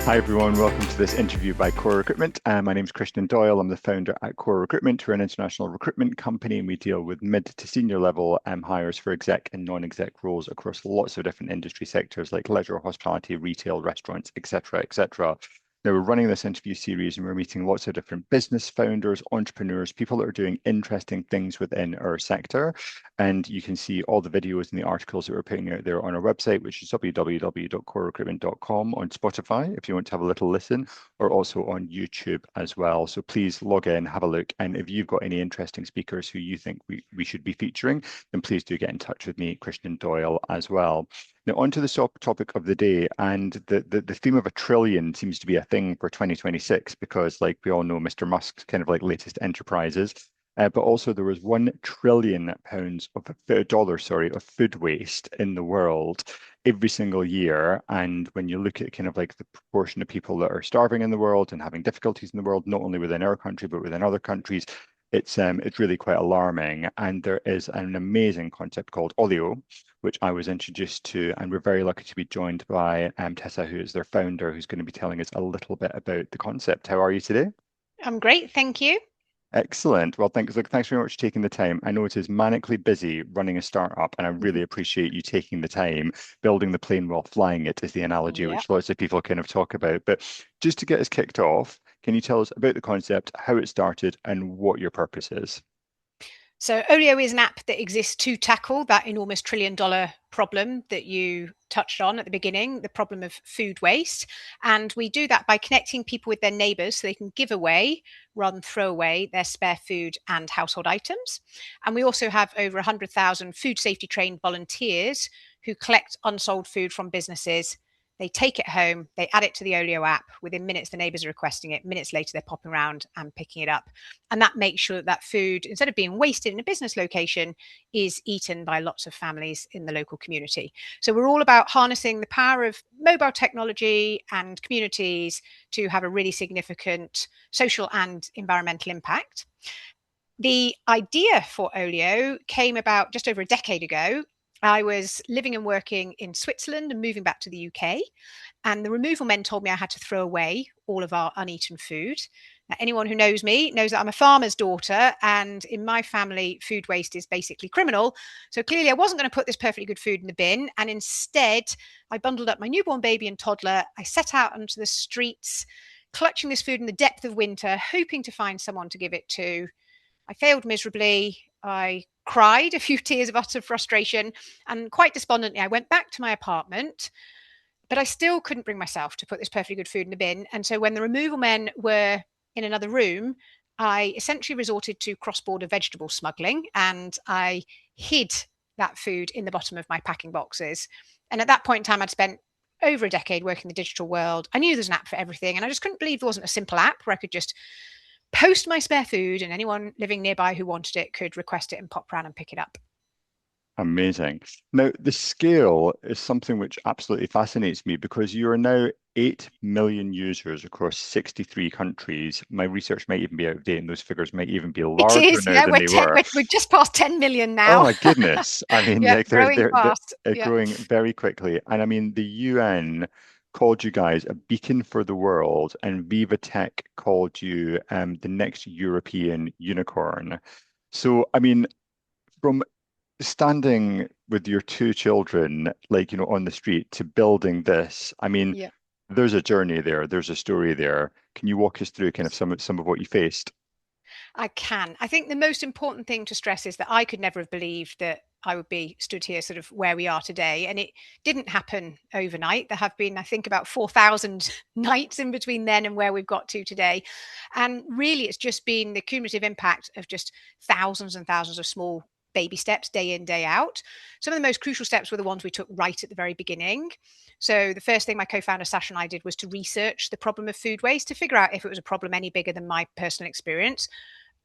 Hi, everyone. Welcome to this interview by Core Recruitment. My name is Christian Doyle. I'm the founder at Core Recruitment. We're an international recruitment company, and we deal with mid to senior level hires for exec and non-exec roles across lots of different industry sectors like leisure, hospitality, retail, restaurants, etc., etc. Now, we're running this interview series and we're meeting lots of different business founders, entrepreneurs, people that are doing interesting things within our sector. And you can see all the videos and the articles that we're putting out there on our website, which is www.corerecruitment.com, on Spotify, if you want to have a little listen, or also on YouTube as well. So please log in, have a look. And if you've got any interesting speakers who you think we should be featuring, then please do get in touch with me, Christian Doyle, as well. Now, on to the topic of the day, and the theme of a trillion seems to be a thing for 2026 because, like we all know, Mr. Musk's kind of like latest enterprises. But also there was £1 trillion of food waste in the world every single year. And when you look at kind of like the proportion of people that are starving in the world and having difficulties in the world, not only within our country but within other countries, it's really quite alarming. And there is an amazing concept called Olio, which I was introduced to, and we're very lucky to be joined by Tessa, who is their founder, who's going to be telling us a little bit about the concept. How are you today? I'm great, thank you. Excellent. Well, thanks very much for taking the time. I know it is manically busy running a startup, and I really appreciate you taking the time. Building the plane while flying it is the analogy Yeah. which lots of people kind of talk about. But just to get us kicked off, can you tell us about the concept, how it started, and what your purpose is? So Olio is an app that exists to tackle that enormous $1 trillion problem that you touched on at the beginning, the problem of food waste. And we do that by connecting people with their neighbours so they can give away rather than throw away their spare food and household items. And we also have over 100,000 food safety trained volunteers who collect unsold food from businesses. They take it home, they add it to the Olio app. Within minutes, the neighbours are requesting it. Minutes later, they're popping around and picking it up. And that makes sure that that food, instead of being wasted in a business location, is eaten by lots of families in the local community. So we're all about harnessing the power of mobile technology and communities to have a really significant social and environmental impact. The idea for Olio came about just over a decade ago. I was living and working in Switzerland and moving back to the UK. And the removal men told me I had to throw away all of our uneaten food. Now, anyone who knows me knows that I'm a farmer's daughter, and in my family, food waste is basically criminal. So clearly, I wasn't going to put this perfectly good food in the bin. And instead, I bundled up my newborn baby and toddler. I set out onto the streets, clutching this food in the depth of winter, hoping to find someone to give it to. I failed miserably. I cried a few tears of utter frustration, and quite despondently, I went back to my apartment, but I still couldn't bring myself to put this perfectly good food in the bin. And so when the removal men were in another room, I essentially resorted to cross border vegetable smuggling, and I hid that food in the bottom of my packing boxes. And at that point in time, I'd spent over a decade working in the digital world. I knew there's an app for everything, and I just couldn't believe there wasn't a simple app where I could just post my spare food and anyone living nearby who wanted it could request it and pop round and pick it up. Amazing. Now, the scale is something which absolutely fascinates me because you are now 8 million users across 63 countries. My research might even be out of date, and those figures might even be It larger is, now yeah. than they were. We're just past 10 million Oh now. my goodness. I mean, Yeah, like growing fast. they're Yeah. growing very quickly. And I mean, the UN called you guys a beacon for the world, and Viva Tech called you the next European unicorn. So, I mean, from standing with your two children, like, on the street to building this, I mean, Yeah. there's a journey there, there's a story there. Can you walk us through kind of some of what you faced? I can. I think the most important thing to stress is that I could never have believed that I would be stood here sort of where we are today. And it didn't happen overnight. There have been, I think, about 4,000 nights in between then and where we've got to today. And really, it's just been the cumulative impact of just thousands and thousands of small baby steps day in, day out. Some of the most crucial steps were the ones we took right at the very beginning. So the first thing my co-founder Sasha and I did was to research the problem of food waste to figure out if it was a problem any bigger than my personal experience.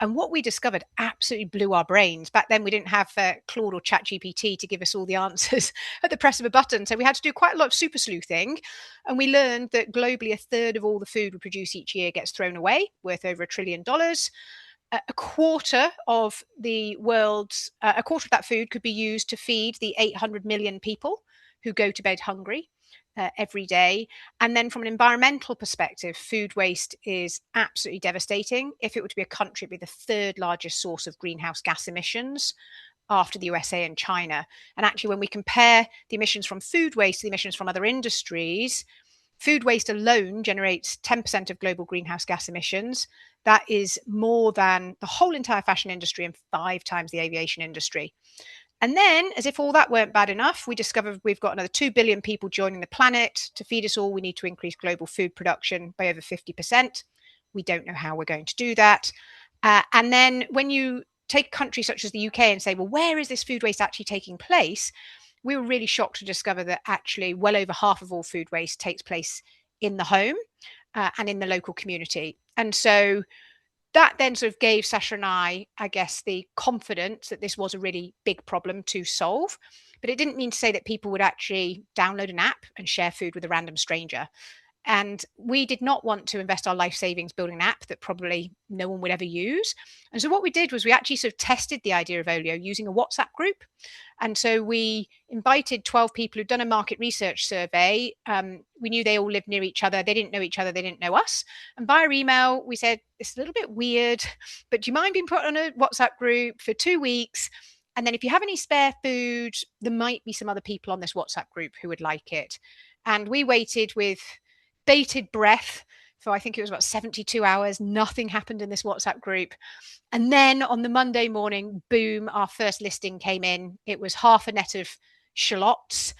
And what we discovered absolutely blew our brains. Back then, we didn't have Claude or ChatGPT to give us all the answers at the press of a button. So we had to do quite a lot of super sleuthing. And we learned that globally, a third of all the food we produce each year gets thrown away, worth over $1 trillion. A quarter of the world's, a quarter of that food could be used to feed the 800 million people who go to bed hungry every day. And then from an environmental perspective, food waste is absolutely devastating. If it were to be a country, it'd be the third largest source of greenhouse gas emissions after the USA and China. And actually, when we compare the emissions from food waste to the emissions from other industries, food waste alone generates 10% of global greenhouse gas emissions. That is more than the whole entire fashion industry and 5 times the aviation industry. And then, as if all that weren't bad enough, we discovered we've got another 2 billion people joining the planet. To feed us all, we need to increase global food production by over 50%. We don't know how we're going to do that. And then when you take a country such as the UK and say, well, where is this food waste actually taking place? We were really shocked to discover that actually well over half of all food waste takes place in the home and in the local community. And so that then sort of gave Sasha and I guess, the confidence that this was a really big problem to solve. But it didn't mean to say that people would actually download an app and share food with a random stranger. And we did not want to invest our life savings building an app that probably no one would ever use. And so what we did was we actually sort of tested the idea of Olio using a WhatsApp group. And so we invited 12 people who'd done a market research survey. We knew they all lived near each other. They didn't know each other. They didn't know us. And via email, we said, it's a little bit weird, but do you mind being put on a WhatsApp group for 2 weeks? And then if you have any spare food, there might be some other people on this WhatsApp group who would like it. And we waited with bated breath for I think it was about 72 hours. Nothing happened in this WhatsApp group. And then on the Monday morning, boom, our first listing came in. It was half a net of shallots,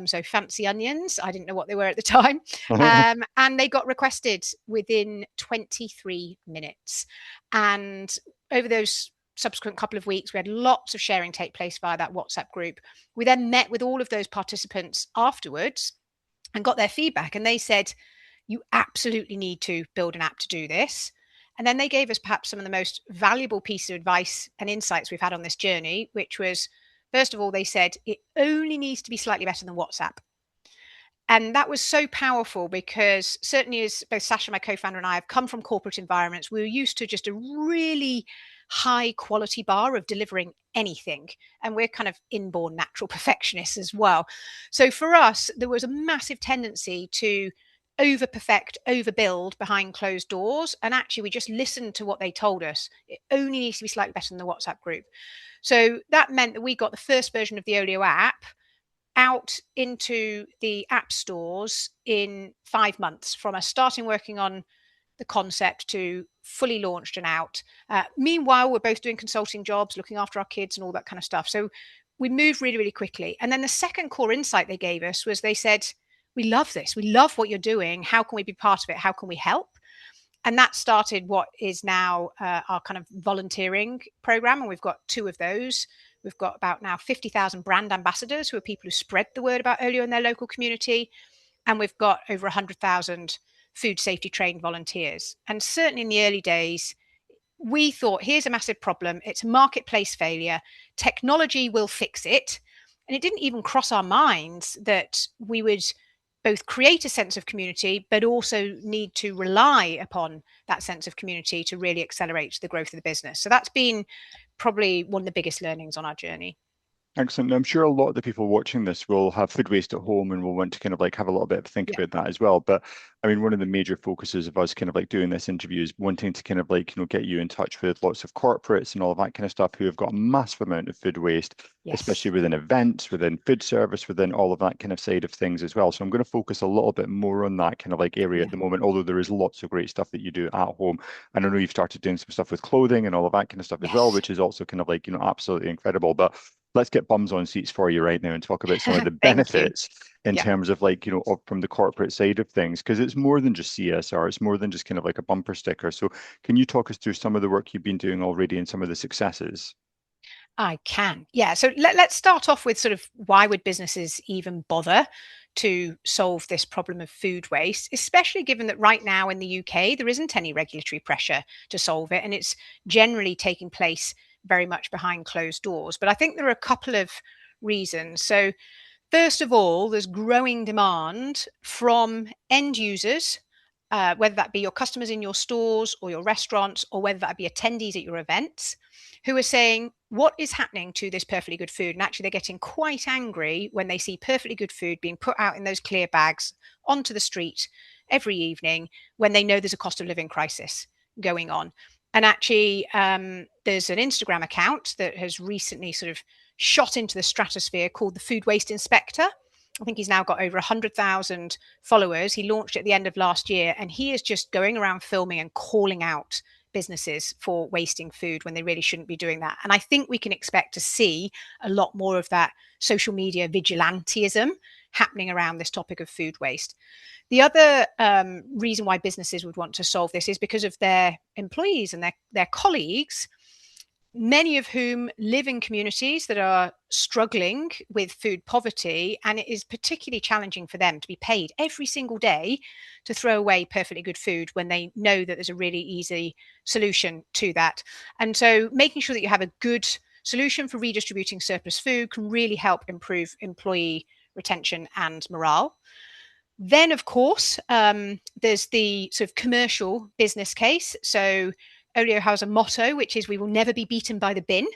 so fancy onions. I didn't know what they were at the time. And they got requested within 23 minutes. And over those subsequent couple of weeks, we had lots of sharing take place via that WhatsApp group. We then met with all of those participants afterwards and got their feedback. And they said, you absolutely need to build an app to do this. And then they gave us perhaps some of the most valuable pieces of advice and insights we've had on this journey, which was, first of all, they said, it only needs to be slightly better than WhatsApp. And that was so powerful because certainly as both Sasha, my co-founder, and I have come from corporate environments, we were used to just a really high quality bar of delivering anything. And we're kind of inborn natural perfectionists as well. So for us, there was a massive tendency to over perfect, overbuild behind closed doors. And actually, we just listened to what they told us. It only needs to be slightly better than the WhatsApp group. So that meant that we got the first version of the Olio app out into the app stores in 5 months from us starting working on the concept to fully launched and out. Meanwhile, we're both doing consulting jobs, looking after our kids and all that kind of stuff. So we moved really, really quickly. And then the second core insight they gave us was they said, we love this. We love what you're doing. How can we be part of it? How can we help? And that started what is now our kind of volunteering program. And we've got 2 of those. We've got about now 50,000 brand ambassadors who are people who spread the word about Olio in their local community. And we've got over 100,000 food safety trained volunteers. And certainly in the early days, we thought, here's a massive problem. It's a marketplace failure. Technology will fix it. And it didn't even cross our minds that we would both create a sense of community, but also need to rely upon that sense of community to really accelerate the growth of the business. So that's been probably one of the biggest learnings on our journey. Excellent. I'm sure a lot of the people watching this will have food waste at home and will want to kind of like have a little bit of think about that as well. But I mean, one of the major focuses of us kind of like doing this interview is wanting to kind of like, get you in touch with lots of corporates and all of that kind of stuff who have got a massive amount of food waste, especially within events, within food service, within all of that kind of side of things as well. So I'm going to focus a little bit more on that kind of like area at the moment, although there is lots of great stuff that you do at home. And I know you've started doing some stuff with clothing and all of that kind of stuff as well, which is also kind of like, absolutely incredible. But let's get bums on seats for you right now and talk about some of the benefits in terms of like, from the corporate side of things, because it's more than just CSR, it's more than just kind of like a bumper sticker. So can you talk us through some of the work you've been doing already and some of the successes? I can. Yeah. So let's start off with sort of why would businesses even bother to solve this problem of food waste, especially given that right now in the UK, there isn't any regulatory pressure to solve it. And it's generally taking place very much behind closed doors. But I think there are a couple of reasons. So first of all, there's growing demand from end users whether that be your customers in your stores or your restaurants, or whether that be attendees at your events, who are saying, what is happening to this perfectly good food? And actually, they're getting quite angry when they see perfectly good food being put out in those clear bags onto the street every evening when they know there's a cost of living crisis going on. And actually, there's an Instagram account that has recently sort of shot into the stratosphere called the Food Waste Inspector. I think he's now got over 100,000 followers. He launched at the end of last year, and he is just going around filming and calling out businesses for wasting food when they really shouldn't be doing that. And I think we can expect to see a lot more of that social media vigilantism happening around this topic of food waste. The other reason why businesses would want to solve this is because of their employees and their colleagues, many of whom live in communities that are struggling with food poverty, and it is particularly challenging for them to be paid every single day to throw away perfectly good food when they know that there's a really easy solution to that. And so making sure that you have a good solution for redistributing surplus food can really help improve employee retention and morale. Then, of course, there's the sort of commercial business case. So Olio has a motto, which is we will never be beaten by the bin.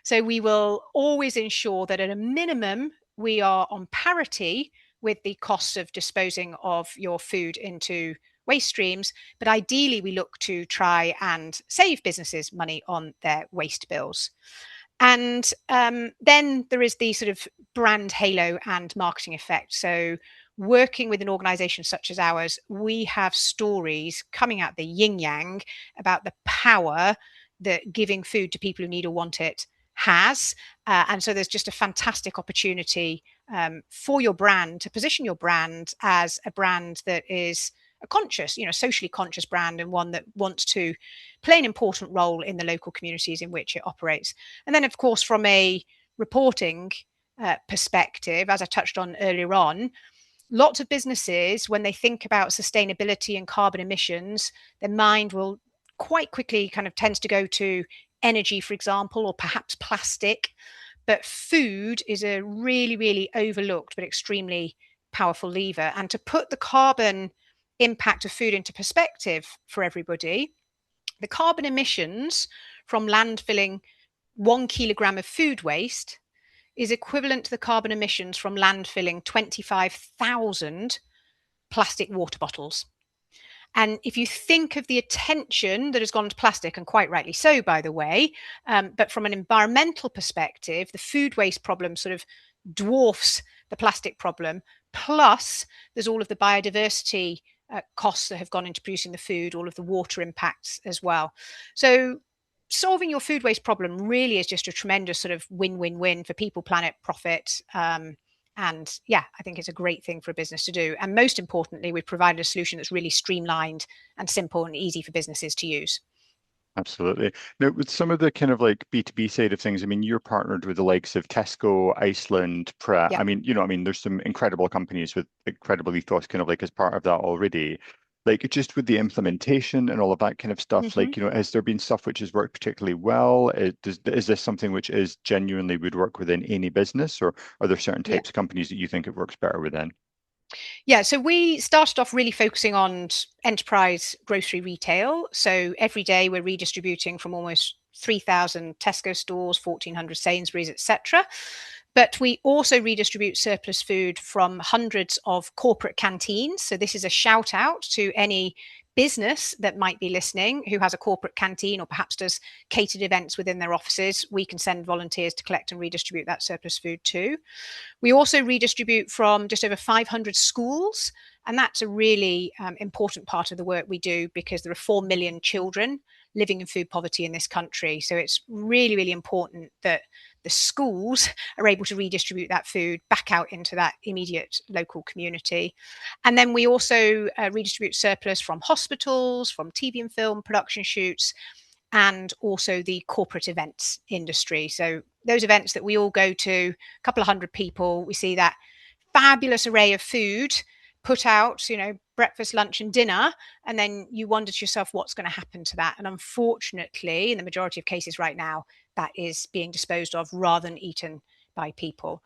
So we will always ensure that at a minimum, we are on parity with the costs of disposing of your food into waste streams. But ideally, we look to try and save businesses money on their waste bills. And then there is the sort of brand halo and marketing effect. So working with an organization such as ours, we have stories coming out the yin yang about the power that giving food to people who need or want it has. And so there's just a fantastic opportunity for your brand to position your brand as a brand that is a conscious, socially conscious brand, and one that wants to play an important role in the local communities in which it operates. And then, of course, from a reporting perspective, as I touched on earlier on, lots of businesses, when they think about sustainability and carbon emissions, their mind will quite quickly kind of tends to go to energy, for example, or perhaps plastic. But food is a really, really overlooked but extremely powerful lever. And to put the carbon impact of food into perspective for everybody, the carbon emissions from landfilling 1 kilogram of food waste is equivalent to the carbon emissions from landfilling 25,000 plastic water bottles. And if you think of the attention that has gone to plastic, and quite rightly so, by the way, but from an environmental perspective, the food waste problem sort of dwarfs the plastic problem. Plus, there's all of the biodiversity costs that have gone into producing the food, all of the water impacts as well. So solving your food waste problem really is just a tremendous sort of win-win-win for people, planet, profit. And yeah, I think it's a great thing for a business to do. And most importantly, we've provided a solution that's really streamlined and simple and easy for businesses to use. Absolutely. Now, with some of the kind of like B2B side of things, I mean, you're partnered with the likes of Tesco, Iceland, Pret. Yeah. I mean, there's some incredible companies with incredible ethos kind of like as part of that already. Like just with the implementation and all of that kind of stuff, like, has there been stuff which has worked particularly well? Is this something which is genuinely would work within any business, or are there certain types of companies that you think it works better within? Yeah, so we started off really focusing on enterprise grocery retail. So every day we're redistributing from almost 3,000 Tesco stores, 1,400 Sainsbury's, etc. But we also redistribute surplus food from hundreds of corporate canteens. So this is a shout out to any business that might be listening who has a corporate canteen or perhaps does catered events within their offices. We can send volunteers to collect and redistribute that surplus food too. We also redistribute from just over 500 schools. And that's a really important part of the work we do, because there are 4 million children living in food poverty in this country. So it's really, really important that the schools are able to redistribute that food back out into that immediate local community. And then we also redistribute surplus from hospitals, from TV and film production shoots, and also the corporate events industry. So those events that we all go to, a couple of hundred people, we see that fabulous array of food put out, breakfast, lunch and dinner, and then you wonder to yourself what's going to happen to that. And unfortunately, in the majority of cases right now, that is being disposed of rather than eaten by people.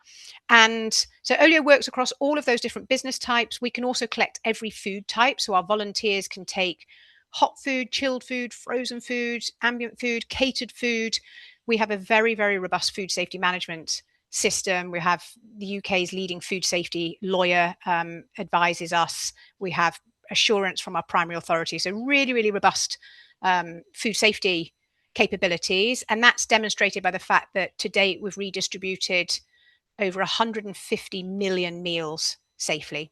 And so Olio works across all of those different business types. We can also collect every food type. So our volunteers can take hot food, chilled food, frozen food, ambient food, catered food. We have a very, very robust food safety management system. We have the UK's leading food safety lawyer advises us. We have assurance from our primary authority. So really, really robust food safety capabilities. And that's demonstrated by the fact that to date, we've redistributed over 150 million meals safely.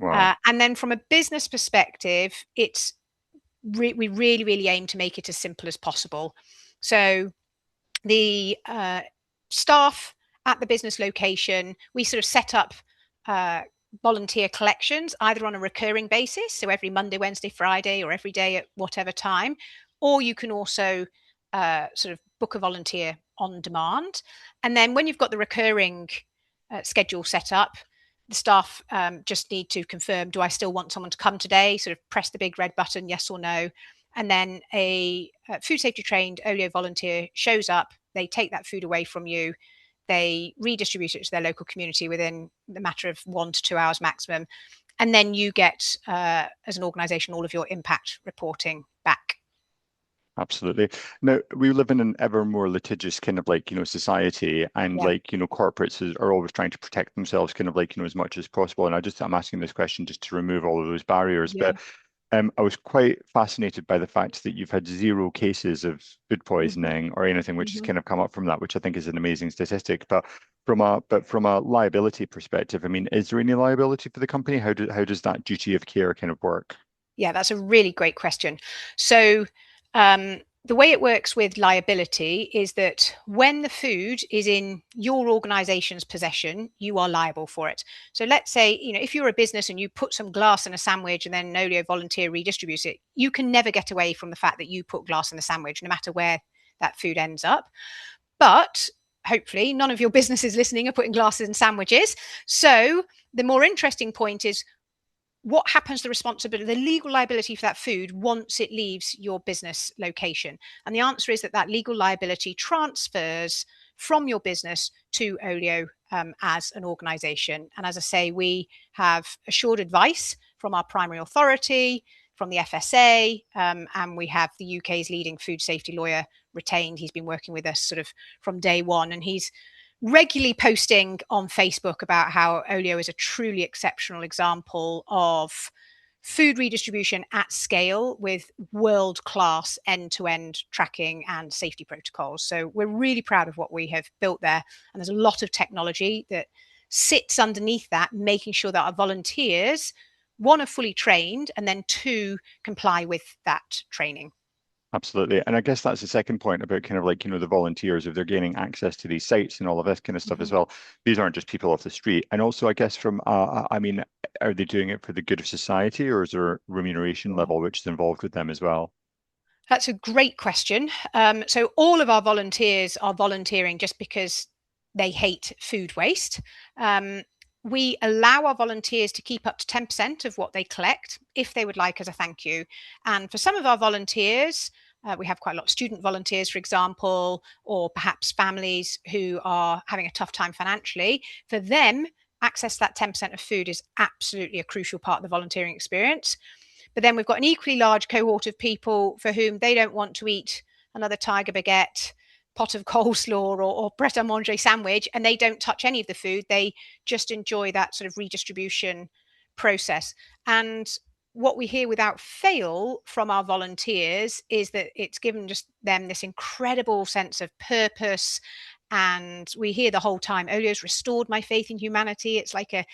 Wow. And then from a business perspective, we really, really aim to make it as simple as possible. So the staff at the business location, we sort of set up volunteer collections either on a recurring basis, so every Monday, Wednesday, Friday, or every day at whatever time, or you can also sort of book a volunteer on demand. And then when you've got the recurring schedule set up, the staff just need to confirm, do I still want someone to come today? Sort of press the big red button, yes or no. And then a food safety trained Olio volunteer shows up, they take that food away from you, they redistribute it to their local community within the matter of 1 to 2 hours maximum. And then you get, as an organisation, all of your impact reporting back. Absolutely. Now, we live in an ever more litigious kind of like, society, and Yeah. like, corporates are always trying to protect themselves kind of like, as much as possible. And I'm asking this question just to remove all of those barriers. Yeah. But I was quite fascinated by the fact that you've had 0 cases of food Mm-hmm. poisoning or anything which has Mm-hmm. kind of come up from that, which I think is an amazing statistic. But from a liability perspective, I mean, is there any liability for the company? How does that duty of care kind of work? Yeah, that's a really great question. So, the way it works with liability is that when the food is in your organization's possession, you are liable for it. So let's say, if you're a business and you put some glass in a sandwich and then an Olio volunteer redistributes it, you can never get away from the fact that you put glass in the sandwich, no matter where that food ends up. But hopefully none of your businesses listening are putting glasses in sandwiches. So the more interesting point is, what happens to the responsibility, the legal liability for that food once it leaves your business location? And the answer is that legal liability transfers from your business to Olio as an organization. And as I say, we have assured advice from our primary authority, from the FSA, and we have the UK's leading food safety lawyer retained. He's been working with us sort of from day one, and he's regularly posting on Facebook about how Olio is a truly exceptional example of food redistribution at scale with world-class end-to-end tracking and safety protocols. So we're really proud of what we have built there. And there's a lot of technology that sits underneath that, making sure that our volunteers, 1, are fully trained, and then 2, comply with that training. Absolutely. And I guess that's the second point about kind of like, the volunteers, if they're gaining access to these sites and all of this kind of stuff as well. These aren't just people off the street. And also, I guess I mean, are they doing it for the good of society, or is there a remuneration Yeah. level which is involved with them as well? That's a great question. So all of our volunteers are volunteering just because they hate food waste. We allow our volunteers to keep up to 10% of what they collect if they would like as a thank you. And for some of our volunteers, we have quite a lot of student volunteers, for example, or perhaps families who are having a tough time financially. For them, access to that 10% of food is absolutely a crucial part of the volunteering experience. But then we've got an equally large cohort of people for whom they don't want to eat another tiger baguette, pot of coleslaw, or pret a manger sandwich, and they don't touch any of the food. They just enjoy that sort of redistribution process. And what we hear without fail from our volunteers is that it's given just them this incredible sense of purpose. And we hear the whole time, Olio's restored my faith in humanity. It's like a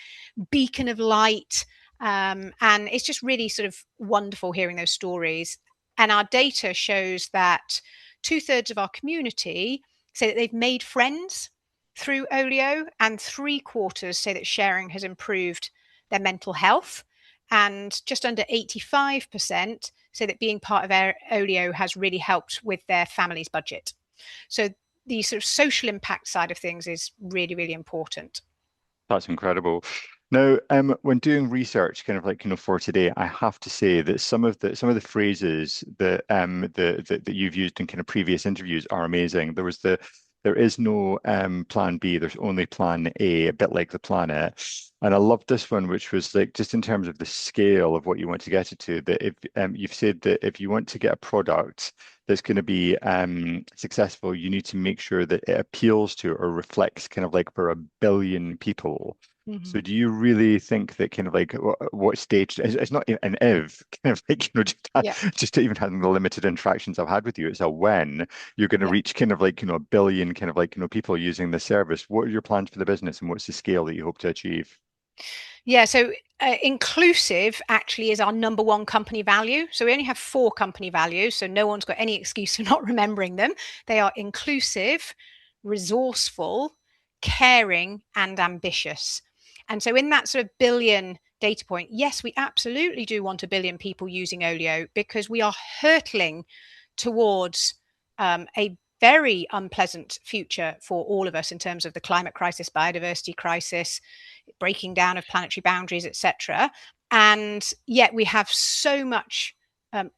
beacon of light. And it's just really sort of wonderful hearing those stories. And our data shows that 2/3 of our community say that they've made friends through Olio, and 3/4 say that sharing has improved their mental health. And just under 85% say that being part of Olio has really helped with their family's budget. So the sort of social impact side of things is really, really important. That's incredible. Now, when doing research, kind of like for today, I have to say that some of the phrases that that you've used in kind of previous interviews are amazing. There was There is no plan B. There's only plan A, a bit like the planet. And I loved this one, which was like just in terms of the scale of what you want to get it to. That if you've said that if you want to get a product that's going to be successful, you need to make sure that it appeals to or reflects kind of like for 1 billion people. Mhm. So do you really think that kind of like what stage it's not an if kind of like Yeah, just even having the limited interactions I've had with you, it's a when you're going to yeah. reach kind of like 1 billion kind of like people using the service. What are your plans for the business and what's the scale that you hope to achieve? Yeah, so inclusive actually is our number one company value. So we only have 4 company values, so no one's got any excuse for not remembering them. They are inclusive, resourceful, caring, and ambitious. And so in that sort of billion data point, yes, we absolutely do want 1 billion people using Olio because we are hurtling towards a very unpleasant future for all of us in terms of the climate crisis, biodiversity crisis, breaking down of planetary boundaries, etc. And yet we have so much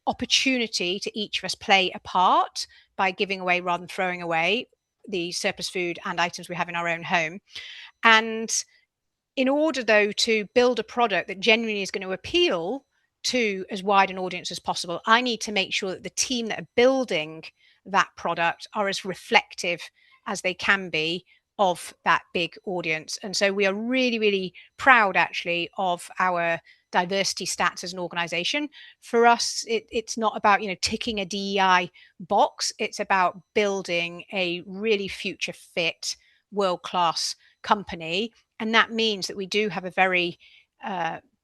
opportunity to each of us play a part by giving away rather than throwing away the surplus food and items we have in our own home. And in order, though, to build a product that genuinely is going to appeal to as wide an audience as possible, I need to make sure that the team that are building that product are as reflective as they can be of that big audience. And so we are really, really proud actually of our diversity stats as an organization. For us, it's not about, ticking a DEI box. It's about building a really future fit, world-class company. And that means that we do have a very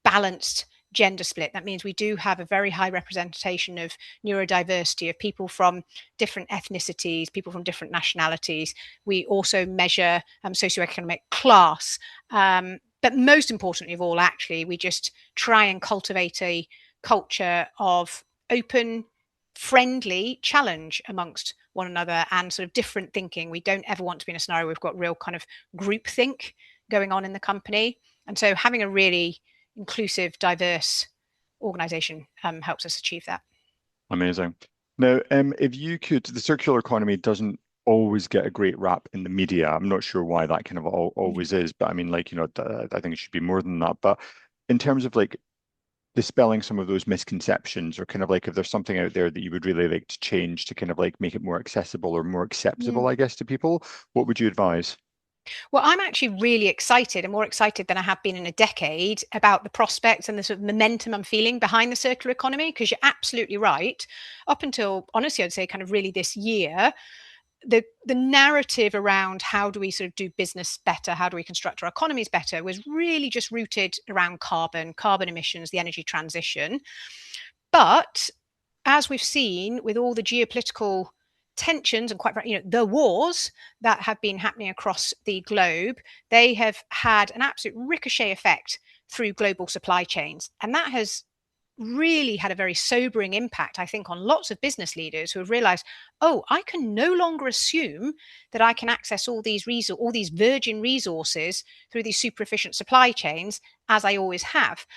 balanced gender split. That means we do have a very high representation of neurodiversity, of people from different ethnicities, people from different nationalities. We also measure socioeconomic class. But most importantly of all, actually, we just try and cultivate a culture of open, friendly challenge amongst one another and sort of different thinking. We don't ever want to be in a scenario where we've got real kind of groupthink going on in the company. And so having a really inclusive, diverse organization helps us achieve that. Amazing. Now, if you could, the circular economy doesn't always get a great rap in the media. I'm not sure why that kind of Mm. always is, but I mean, like, I think it should be more than that. But in terms of like dispelling some of those misconceptions, or kind of like if there's something out there that you would really like to change to kind of like make it more accessible or more acceptable, Mm. I guess, to people, what would you advise? Well, I'm actually really excited and more excited than I have been in a decade about the prospects and the sort of momentum I'm feeling behind the circular economy, because you're absolutely right. Up until, honestly, I'd say kind of really this year, the narrative around how do we sort of do business better, how do we construct our economies better, was really just rooted around carbon emissions, the energy transition. But as we've seen with all the geopolitical tensions and quite frankly, the wars that have been happening across the globe, they have had an absolute ricochet effect through global supply chains. And that has really had a very sobering impact, I think, on lots of business leaders who have realized, oh, I can no longer assume that I can access all these virgin resources through these super efficient supply chains as I always have.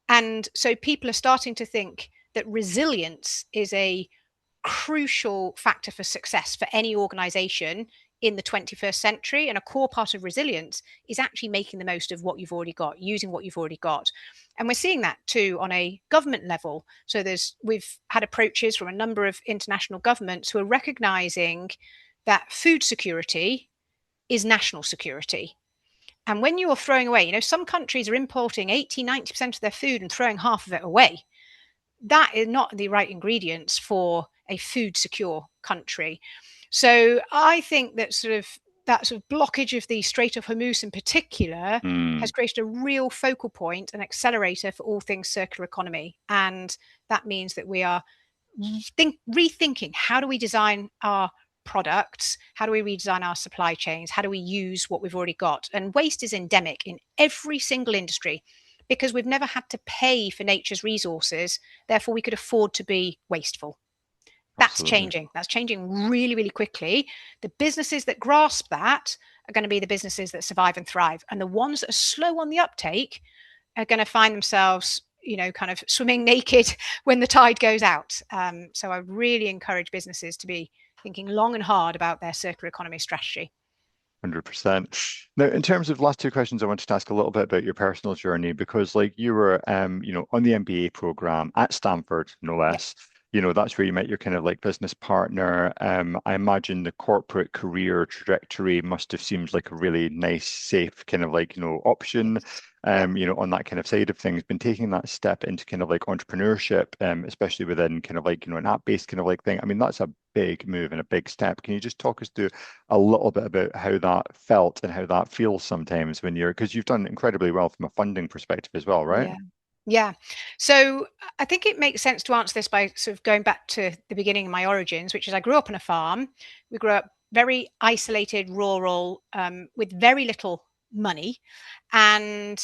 And so people are starting to think that resilience is a crucial factor for success for any organization in the 21st century. And a core part of resilience is actually making the most of what you've already got, using what you've already got. And we're seeing that too on a government level. So we've had approaches from a number of international governments who are recognizing that food security is national security. And when you're throwing away, some countries are importing 80-90% of their food and throwing half of it away. That is not the right ingredients for a food secure country. So I think that sort of blockage of the Strait of Hormuz in particular has Mm, created a real focal point, an accelerator for all things circular economy. And that means that we are rethinking, how do we design our products? How do we redesign our supply chains? How do we use what we've already got? And waste is endemic in every single industry because we've never had to pay for nature's resources. Therefore, we could afford to be wasteful. That's absolutely. changing. That's changing really, really quickly. The businesses that grasp that are going to be the businesses that survive and thrive. And the ones that are slow on the uptake are going to find themselves, kind of swimming naked when the tide goes out. So I really encourage businesses to be thinking long and hard about their circular economy strategy. 100%. Now, in terms of last two questions, I wanted to ask a little bit about your personal journey because, like, you were, on the MBA program at Stanford, no Yeah, less. You know, that's where you met your kind of like business partner. I imagine the corporate career trajectory must have seemed like a really nice, safe kind of like, option. yes, yeah, On that kind of side of things, been taking that step into kind of like entrepreneurship, especially within kind of like, an app-based kind of like thing. I mean, that's a big move and a big step. Can you just talk us through a little bit about how that felt and how that feels sometimes when because you've done incredibly well from a funding perspective as well, right? yeah. Yeah. So I think it makes sense to answer this by sort of going back to the beginning of my origins, which is I grew up on a farm. We grew up very isolated, rural, with very little money. And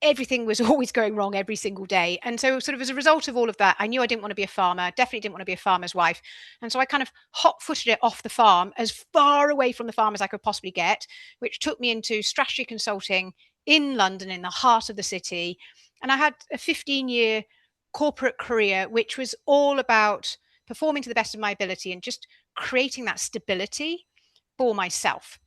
everything was always going wrong every single day. And so, sort of as a result of all of that, I knew I didn't want to be a farmer, definitely didn't want to be a farmer's wife. And so I kind of hot footed it off the farm as far away from the farm as I could possibly get, which took me into strategy consulting in London, in the heart of the city. And I had a 15-year corporate career, which was all about performing to the best of my ability and just creating that stability for myself.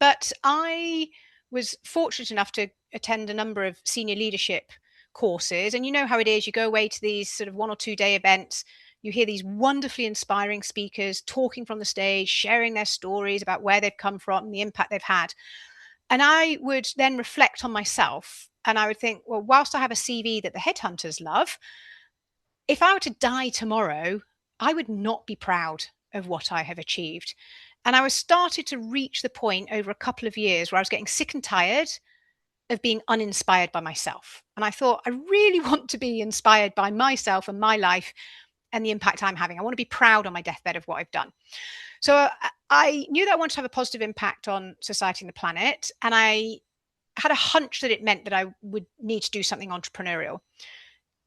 But I was fortunate enough to attend a number of senior leadership courses. And you know how it is, you go away to these sort of 1 or 2 day events, you hear these wonderfully inspiring speakers talking from the stage, sharing their stories about where they've come from and the impact they've had. And I would then reflect on myself and I would think, well, whilst I have a CV that the headhunters love, if I were to die tomorrow, I would not be proud of what I have achieved. And I was started to reach the point over a couple of years where I was getting sick and tired of being uninspired by myself. And I thought, I really want to be inspired by myself and my life and the impact I'm having. I want to be proud on my deathbed of what I've done. So I knew that I wanted to have a positive impact on society and the planet. And I had a hunch that it meant that I would need to do something entrepreneurial.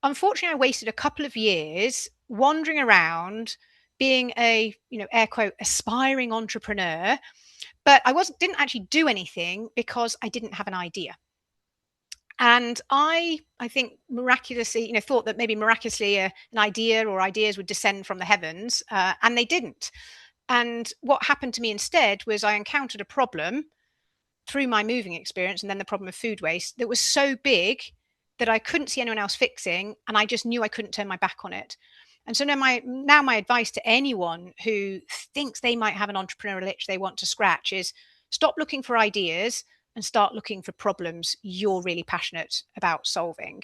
Unfortunately, I wasted a couple of years wandering around being a, air quote, aspiring entrepreneur, but didn't actually do anything because I didn't have an idea. And I think miraculously, thought that maybe miraculously an idea or ideas would descend from the heavens, and they didn't. And what happened to me instead was I encountered a problem through my moving experience and then the problem of food waste that was so big that I couldn't see anyone else fixing, and I just knew I couldn't turn my back on it. And so now my advice to anyone who thinks they might have an entrepreneurial itch they want to scratch is stop looking for ideas and start looking for problems you're really passionate about solving.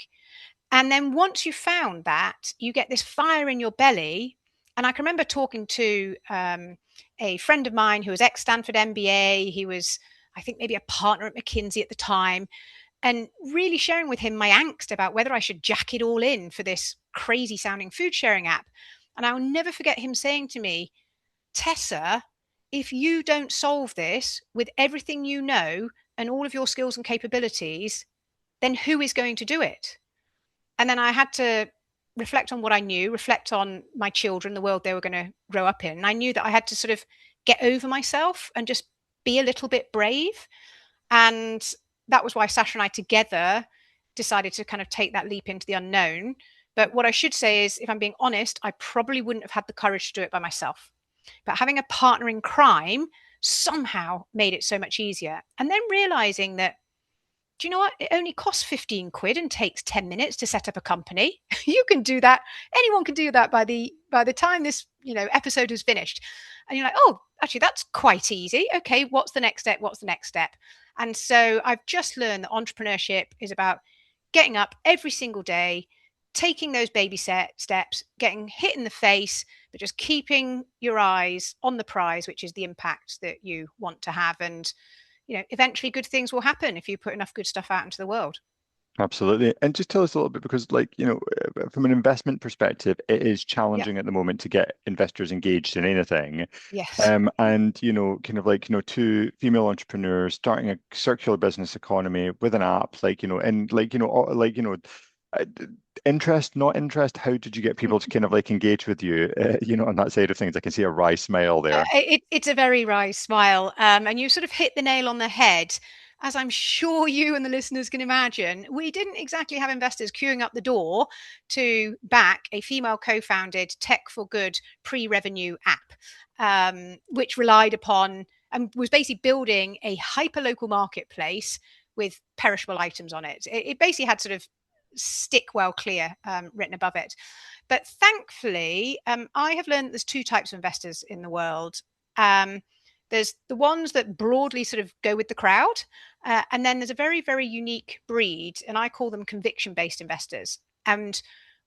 And then once you've found that, you get this fire in your belly. And I can remember talking to a friend of mine who was ex-Stanford MBA. He was, I think, maybe a partner at McKinsey at the time, and really sharing with him my angst about whether I should jack it all in for this crazy sounding food sharing app. And I'll never forget him saying to me, Tessa, if you don't solve this with everything you know and all of your skills and capabilities, then who is going to do it? And then I had to reflect on what I knew, reflect on my children, the world they were going to grow up in. And I knew that I had to sort of get over myself and just be a little bit brave. And that was why Sasha and I together decided to kind of take that leap into the unknown. But what I should say is, if I'm being honest, I probably wouldn't have had the courage to do it by myself. But having a partner in crime somehow made it so much easier. And then realizing that, do you know what? It only costs 15 quid and takes 10 minutes to set up a company. You can do that. Anyone can do that by the time this, episode is finished. And you're like, oh, actually, that's quite easy. Okay, what's the next step? What's the next step? And so I've just learned that entrepreneurship is about getting up every single day, taking those baby steps, getting hit in the face, but just keeping your eyes on the prize, which is the impact that you want to have. And, eventually good things will happen if you put enough good stuff out into the world. Absolutely. And just tell us a little bit because, like, from an investment perspective, it is Yeah. challenging at the moment to get investors engaged in anything. Yes. And, kind of like, two female entrepreneurs starting a circular business economy with an app, like, and like, uh, interest, not interest. How did you get people to kind of like engage with you, on that side of things? I can see a wry smile there. It's a very wry smile. And you sort of hit the nail on the head. as I'm sure you and the listeners can imagine, we didn't exactly have investors queuing up the door to back a female co-founded tech for good pre-revenue app, which relied upon and was basically building a hyper-local marketplace with perishable items on it. It basically had sort of stick well clear written above it. But thankfully, I have learned that there's two types of investors in the world. There's the ones that broadly sort of go with the crowd. And then there's a very, very unique breed, and I call them conviction-based investors. And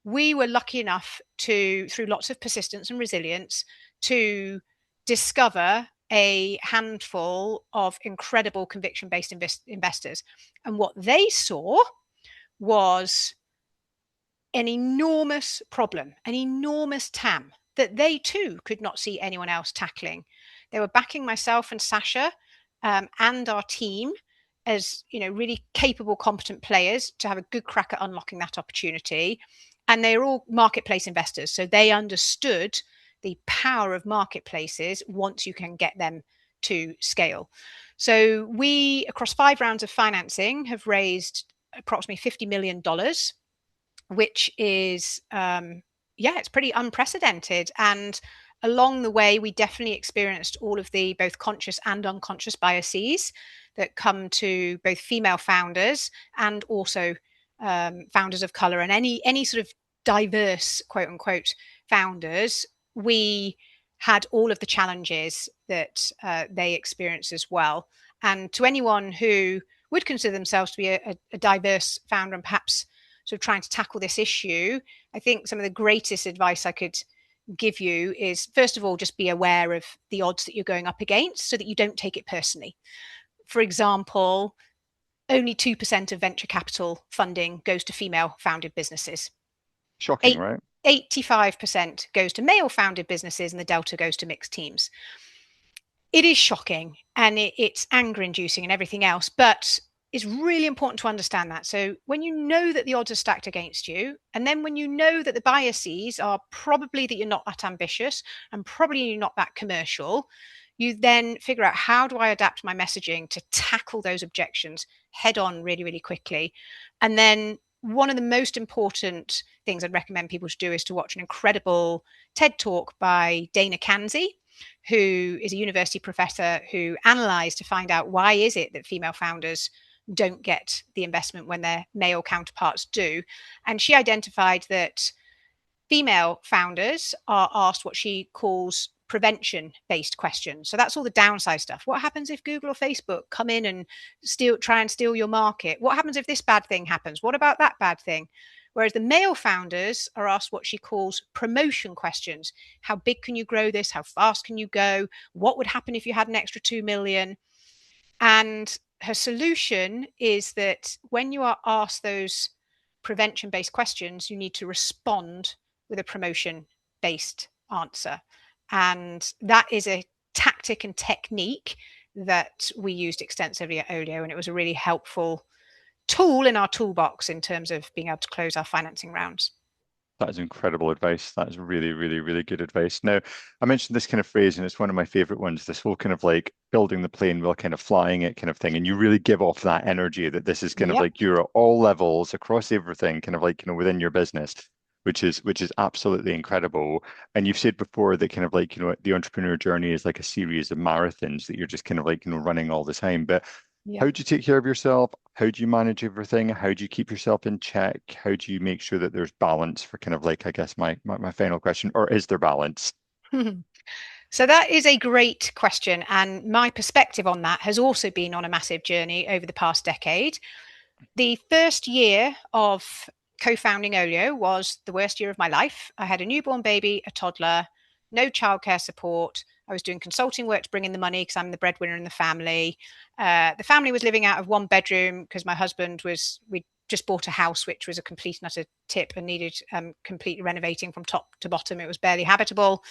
we were lucky enough to, through lots of persistence and resilience, to discover a handful of incredible conviction-based investors. And what they saw was an enormous problem, an enormous TAM that they too could not see anyone else tackling. They were backing myself and Sasha and our team as really capable, competent players to have a good crack at unlocking that opportunity. And they were all marketplace investors, so they understood the power of marketplaces once you can get them to scale. So we, across 5 rounds of financing, have raised approximately $50 million, which is, it's pretty unprecedented. And along the way, we definitely experienced all of the both conscious and unconscious biases that come to both female founders and also founders of color and any sort of diverse, quote unquote, founders. We had all of the challenges that they experience as well. And to anyone who would consider themselves to be a diverse founder and perhaps sort of trying to tackle this issue, I think some of the greatest advice I could give you is, first of all, just be aware of the odds that you're going up against so that you don't take it personally. For example, only 2% of venture capital funding goes to female founded businesses. Shocking, right? 85% goes to male founded businesses, and the delta goes to mixed teams. It is shocking, and it's anger inducing and everything else, but it's really important to understand that. So when you know that the odds are stacked against you, and then when you know that the biases are probably that you're not that ambitious and probably you're not that commercial, you then figure out, how do I adapt my messaging to tackle those objections head on really, really quickly? And then one of the most important things I'd recommend people to do is to watch an incredible TED Talk by Dana Kanzi, who is a university professor who analyzed to find out why is it that female founders don't get the investment when their male counterparts do. And she identified that female founders are asked what she calls prevention-based questions. So that's all the downside stuff. What happens if Google or Facebook come in and try and steal your market? What happens if this bad thing happens? What about that bad thing? Whereas the male founders are asked what she calls promotion questions. How big can you grow this? How fast can you go? What would happen if you had an extra 2 million? And her solution is that when you are asked those prevention-based questions, you need to respond with a promotion-based answer. And that is a tactic and technique that we used extensively at Olio, and it was a really helpful tool in our toolbox in terms of being able to close our financing rounds. That is incredible advice. That is really, really, really good advice. Now, I mentioned this kind of phrase, and it's one of my favorite ones, this whole kind of like building the plane while kind of flying it kind of thing. And you really give off that energy that this is kind of like you're at all levels across everything, kind of like, within your business, which is absolutely incredible. And you've said before that kind of like, the entrepreneur journey is like a series of marathons that you're just kind of like, running all the time. But how do you take care of yourself? How do you manage everything? How do you keep yourself in check? How do you make sure that there's balance for kind of like, I guess, my final question, or is there balance? So that is a great question. And my perspective on that has also been on a massive journey over the past decade. The first year of co-founding Olio was the worst year of my life. I had a newborn baby, a toddler, no childcare support. I was doing consulting work to bring in the money because I'm the breadwinner in the family. The family was living out of one bedroom because my husband we just bought a house, which was a complete and utter tip and needed completely renovating from top to bottom. It was barely habitable.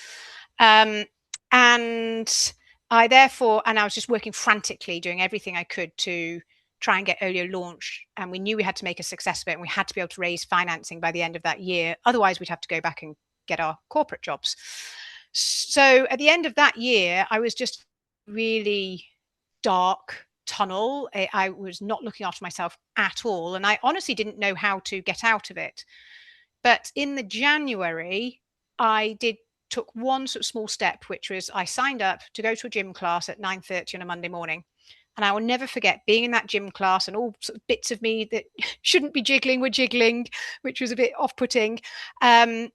And I was just working frantically, doing everything I could to try and get Olio launched. And we knew we had to make a success of it, and we had to be able to raise financing by the end of that year. Otherwise, we'd have to go back and get our corporate jobs. So at the end of that year, I was just really dark, tunnel. I was not looking after myself at all. And I honestly didn't know how to get out of it. But in the January, I took one sort of small step, which was I signed up to go to a gym class at 9:30 on a Monday morning. And I will never forget being in that gym class, and all sort of bits of me that shouldn't be jiggling were jiggling, which was a bit off-putting. And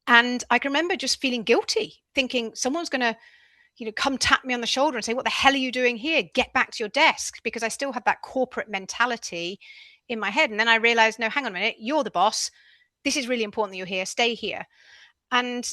I can remember just feeling guilty, thinking someone's going to, come tap me on the shoulder and say, "What the hell are you doing here? Get back to your desk," because I still had that corporate mentality in my head. And then I realized, no, hang on a minute, you're the boss. This is really important that you're here. Stay here. And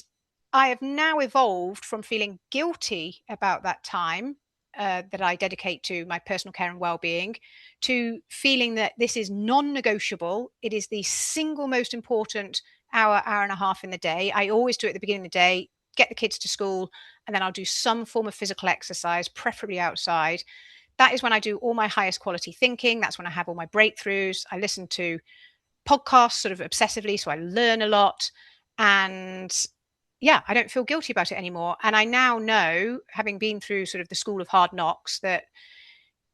I have now evolved from feeling guilty about that time that I dedicate to my personal care and well-being, to feeling that this is non-negotiable. It is the single most important hour and a half in the day. I always do it at the beginning of the day, get the kids to school, and then I'll do some form of physical exercise, preferably outside. That is when I do all my highest quality thinking. That's when I have all my breakthroughs. I listen to podcasts sort of obsessively, so I learn a lot. And yeah, I don't feel guilty about it anymore. And I now know, having been through sort of the school of hard knocks, that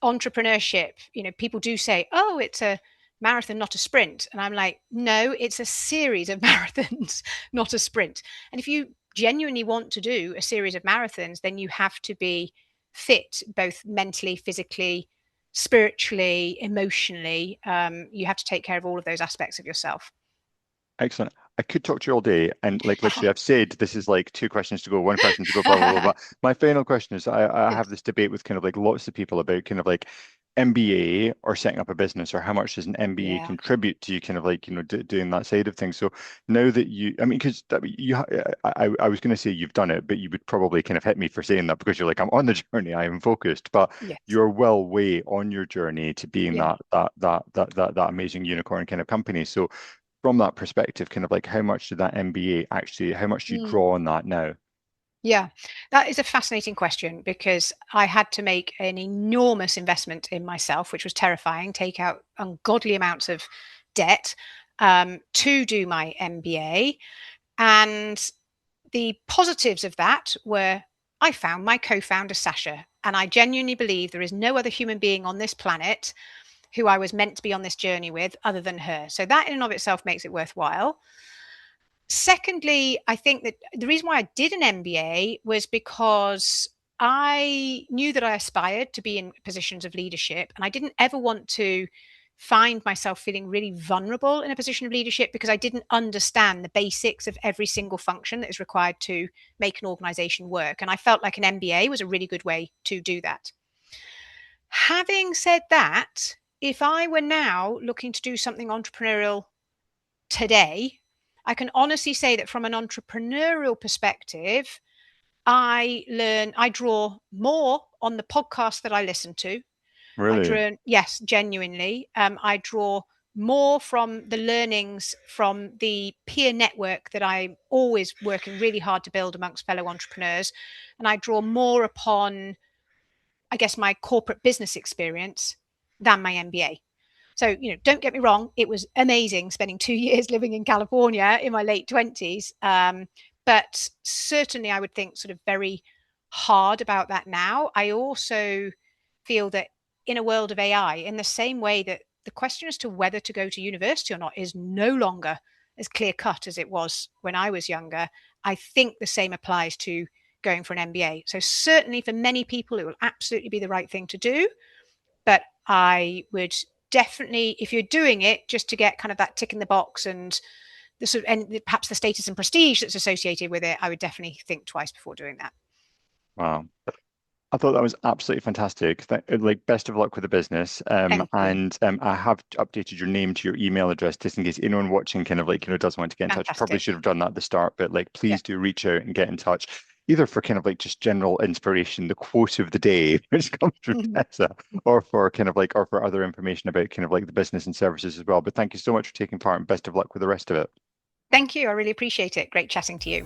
entrepreneurship, people do say, oh, it's a marathon, not a sprint. And I'm like, no, it's a series of marathons, not a sprint. And if you genuinely want to do a series of marathons, then you have to be fit, both mentally, physically, spiritually, emotionally. You have to take care of all of those aspects of yourself. Excellent. I could talk to you all day, and like literally, I've said this is like two questions to go, one question to go, blah blah blah. But my final question is, I have this debate with kind of like lots of people about kind of like MBA or setting up a business, or how much does an MBA Yeah. contribute to you kind of like doing that side of things. So now that I mean, because I was going to say you've done it, but you would probably kind of hit me for saying that because you're like, I'm on the journey, I am focused, but Yes. you're well way on your journey to being Yeah. that amazing unicorn kind of company. So from that perspective, kind of like how much did that MBA actually, how much do you Mm. draw on that now? Yeah, that is a fascinating question, because I had to make an enormous investment in myself, which was terrifying, take out ungodly amounts of debt to do my MBA. And the positives of that were I found my co-founder, Sasha, and I genuinely believe there is no other human being on this planet who I was meant to be on this journey with other than her. So that in and of itself makes it worthwhile. Secondly, I think that the reason why I did an MBA was because I knew that I aspired to be in positions of leadership, and I didn't ever want to find myself feeling really vulnerable in a position of leadership, because I didn't understand the basics of every single function that is required to make an organization work. And I felt like an MBA was a really good way to do that. Having said that, if I were now looking to do something entrepreneurial today, I can honestly say that from an entrepreneurial perspective, I draw more on the podcast that I listen to. Really? Yes, genuinely. I draw more from the learnings from the peer network that I'm always working really hard to build amongst fellow entrepreneurs. And I draw more upon, I guess, my corporate business experience than my MBA. So, don't get me wrong, it was amazing spending 2 years living in California in my late 20s. But certainly I would think sort of very hard about that now. I also feel that in a world of AI, in the same way that the question as to whether to go to university or not is no longer as clear cut as it was when I was younger, I think the same applies to going for an MBA. So certainly for many people, it will absolutely be the right thing to do. But I would definitely, if you're doing it just to get kind of that tick in the box and the sort of, and perhaps the status and prestige that's associated with it, I would definitely think twice before doing that. Wow. I thought that was absolutely fantastic. Like, best of luck with the business. Thank you. And I have updated your name to your email address just in case anyone watching kind of like, does want to get in touch. Probably Fantastic. should have done that at the start, but like, Yeah. please do reach out and get in touch, either for kind of like just general inspiration, the quote of the day, which comes from Tessa, or for kind of like, or for other information about kind of like the business and services as well. But thank you so much for taking part, and best of luck with the rest of it. Thank you. I really appreciate it. Great chatting to you.